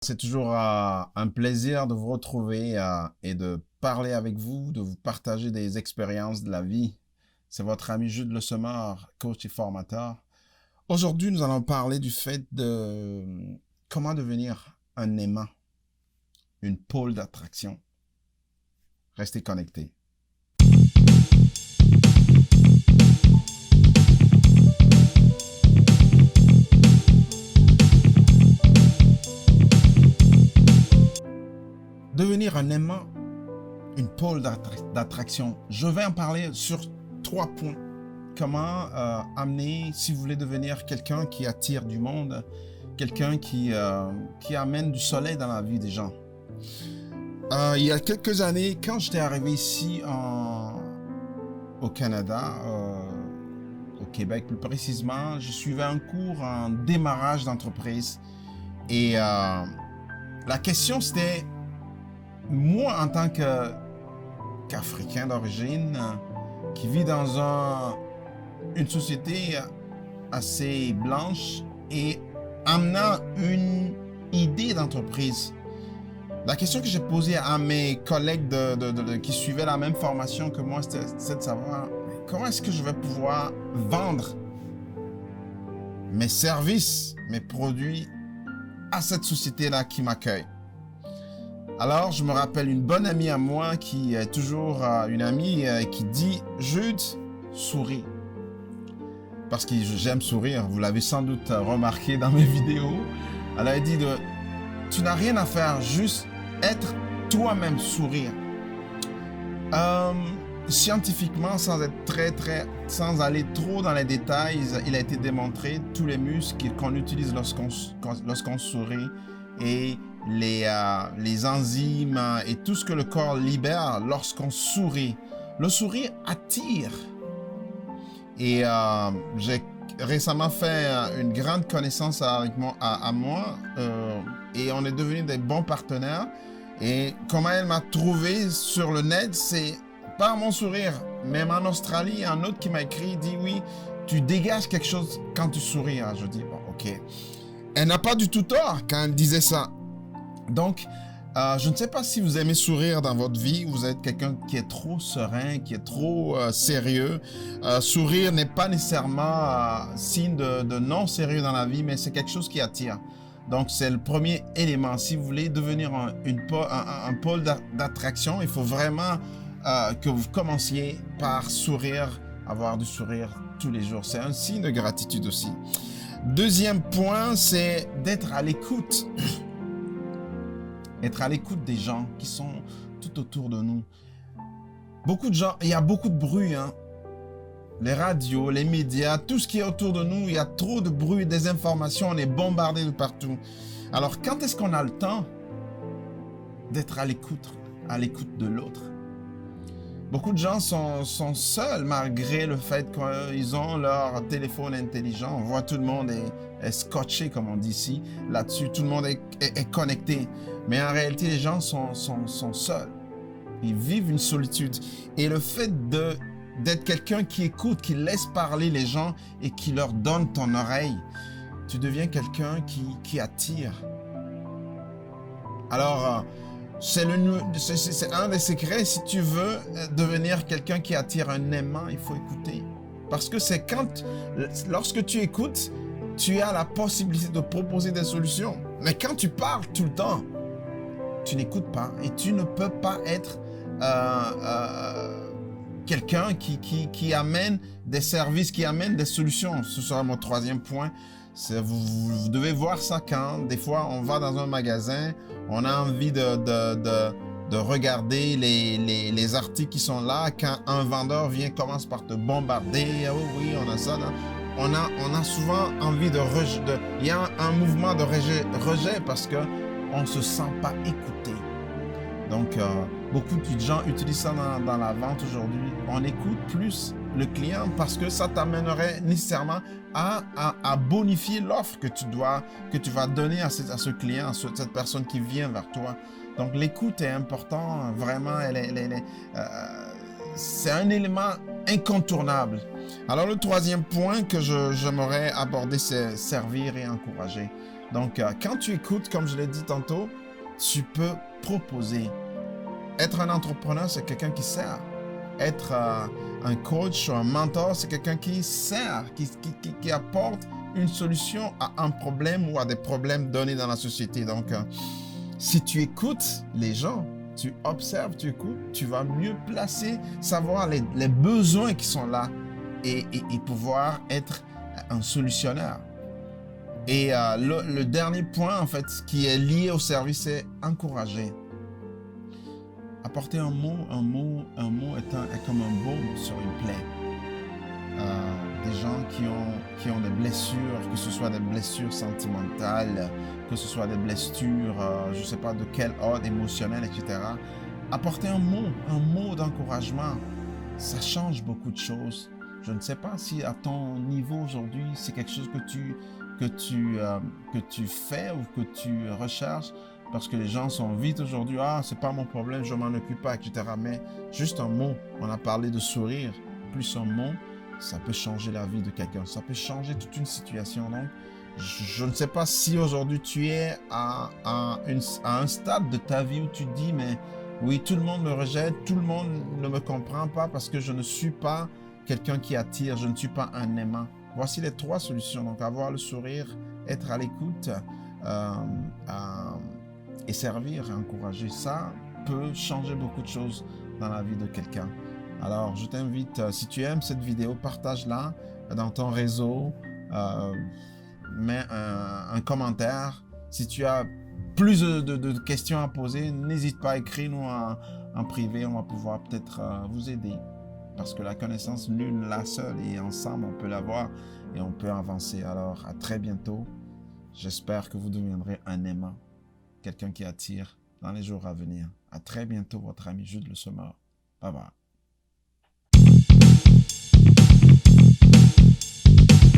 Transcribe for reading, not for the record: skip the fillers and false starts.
C'est toujours un plaisir de vous retrouver et de parler avec vous, de vous partager des expériences de la vie. C'est votre ami Jude Le Semeur, coach et formateur. Aujourd'hui, nous allons parler du fait de comment devenir un aimant, une pôle d'attraction. Restez connectés. Devenir un aimant, une pôle d'attraction. Je vais en parler sur 3 points. Comment amener, si vous voulez devenir quelqu'un qui attire du monde, quelqu'un qui amène du soleil dans la vie des gens. Il y a quelques années, quand j'étais arrivé ici au Canada, au Québec plus précisément, je suivais un cours en démarrage d'entreprise. Et la question c'était, moi en tant qu'Africain d'origine, qui vit dans une société assez blanche et amenant une idée d'entreprise. La question que j'ai posée à mes collègues qui suivaient la même formation que moi, c'est de savoir comment est-ce que je vais pouvoir vendre mes services, mes produits à cette société-là qui m'accueille. Alors, je me rappelle une bonne amie à moi qui est toujours une amie qui dit « Jude, souris ». Parce que j'aime sourire, vous l'avez sans doute remarqué dans mes vidéos. Elle a dit « Tu n'as rien à faire, juste être toi-même, sourire ». Scientifiquement, sans aller trop dans les détails, il a été démontré tous les muscles qu'on utilise lorsqu'on sourit et les enzymes et tout ce que le corps libère lorsqu'on sourit. Le sourire attire. Et j'ai récemment fait une grande connaissance avec moi et on est devenus des bons partenaires. Et comment elle m'a trouvé sur le net, c'est par mon sourire. Même en Australie, il y a un autre qui m'a écrit, il dit oui, tu dégages quelque chose quand tu souris. Je dis bon, ok. Elle n'a pas du tout tort quand elle disait ça. Donc, je ne sais pas si vous aimez sourire dans votre vie, vous êtes quelqu'un qui est trop serein, qui est trop sérieux. Sourire n'est pas nécessairement signe de non-sérieux dans la vie, mais c'est quelque chose qui attire. Donc, c'est le premier élément. Si vous voulez devenir un pôle d'attraction, il faut vraiment que vous commenciez par sourire, avoir du sourire tous les jours. C'est un signe de gratitude aussi. Deuxième point, c'est d'être à l'écoute. Être à l'écoute des gens qui sont tout autour de nous. Beaucoup de gens, il y a beaucoup de bruit, hein. Les radios, les médias, tout ce qui est autour de nous, il y a trop de bruit, des informations, on est bombardé de partout. Alors, quand est-ce qu'on a le temps d'être à l'écoute de l'autre? Beaucoup de gens sont seuls malgré le fait qu'ils ont leur téléphone intelligent. On voit tout le monde est scotché, comme on dit ici, là-dessus. Tout le monde est connecté. Mais en réalité, les gens sont seuls. Ils vivent une solitude. Et le fait d'être quelqu'un qui écoute, qui laisse parler les gens et qui leur donne ton oreille, tu deviens quelqu'un qui attire. Alors, c'est un des secrets. Si tu veux devenir quelqu'un qui attire un aimant, il faut écouter. Parce que lorsque tu écoutes, tu as la possibilité de proposer des solutions. Mais quand tu parles tout le temps, tu n'écoutes pas et tu ne peux pas être quelqu'un qui amène des services, qui amène des solutions. Ce sera mon troisième point. Vous devez voir ça quand, des fois, on va dans un magasin, on a envie de regarder les articles qui sont là. Quand un vendeur commence par te bombarder, oh oui, on a ça, là. On a souvent envie il y a un mouvement de rejet parce qu'on ne se sent pas écouté. Donc, beaucoup de gens utilisent ça dans la vente aujourd'hui. On écoute plus le client parce que ça t'amènerait nécessairement à bonifier l'offre que tu vas donner à ce client, à cette personne qui vient vers toi. Donc, l'écoute est important, vraiment, c'est un élément incontournable. Alors, le troisième point que j'aimerais aborder, c'est servir et encourager. Donc, quand tu écoutes, comme je l'ai dit tantôt, tu peux proposer. Être un entrepreneur, c'est quelqu'un qui sert. Être un coach ou un mentor, c'est quelqu'un qui sert, qui apporte une solution à un problème ou à des problèmes donnés dans la société. Donc, si tu écoutes les gens, tu observes, tu écoutes, tu vas mieux placer, savoir les besoins qui sont là et pouvoir être un solutionnaire. Et le dernier point, en fait, qui est lié au service, c'est encourager. Apporter un mot est comme un baume sur une plaie. Des gens qui ont des blessures, que ce soit des blessures sentimentales, que ce soit des blessures, je ne sais pas de quel ordre, émotionnel, etc. Apporter un mot d'encouragement, ça change beaucoup de choses. Je ne sais pas si à ton niveau aujourd'hui, c'est quelque chose que tu fais ou que tu recherches, parce que les gens sont vite aujourd'hui, ah, c'est pas mon problème, je m'en occupe pas, etc. Mais juste un mot, on a parlé de sourire, plus un mot, ça peut changer la vie de quelqu'un, ça peut changer toute une situation. Donc, je ne sais pas si aujourd'hui tu es à un stade de ta vie où tu te dis, mais oui, tout le monde me rejette, tout le monde ne me comprend pas parce que je ne suis pas quelqu'un qui attire, je ne suis pas un aimant. Voici les 3 solutions. Donc, avoir le sourire, être à l'écoute et servir et encourager. Ça peut changer beaucoup de choses dans la vie de quelqu'un. Alors, je t'invite, si tu aimes cette vidéo, partage-la dans ton réseau, mets un commentaire. Si tu as plus de questions à poser, n'hésite pas à écrire nous en privé, on va pouvoir peut-être vous aider. Parce que la connaissance, l'une, la seule, et ensemble, on peut l'avoir et on peut avancer. Alors, à très bientôt. J'espère que vous deviendrez un aimant, quelqu'un qui attire dans les jours à venir. À très bientôt, votre ami Jude Le Sommeur. Bye bye.